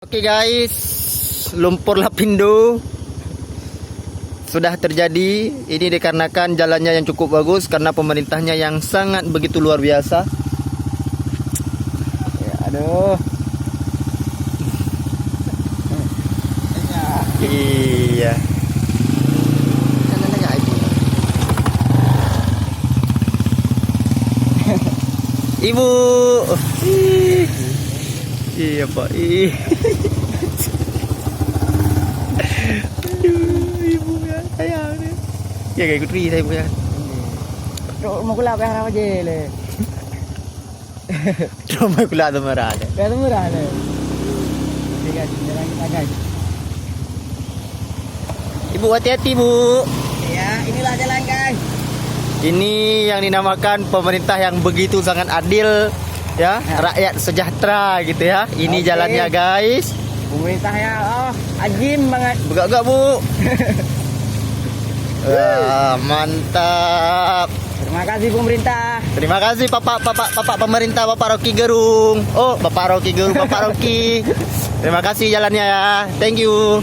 Oke guys, lumpur Lapindo sudah terjadi. Ini dikarenakan jalannya yang cukup bagus karena pemerintahnya yang sangat begitu luar biasa. Ya, aduh. Iya. Ibu. Iya Pak. Aduh, ibu kan sayang nih. Ya kayak ikut saya ibu ya. Mau kulak apa aja le? Cuma kula tu merah ada. Kaya murah le. Tiga jalan kita guys. Ibu hati-hati Bu. Ya, inilah jalan guys. Ini yang dinamakan pemerintah yang begitu sangat adil ya, rakyat sejahtera gitu ya. Ini Oke. jalannya guys. Pemerintahnya ajim banget. Begak-gak Bu. Wah, mantap. Terima kasih pemerintah. Terima kasih Bapak pemerintah, Bapak Rocky Gerung. Oh, Bapak Rocky Gerung, Bapak Rocky. Terima kasih jalannya ya. Thank you.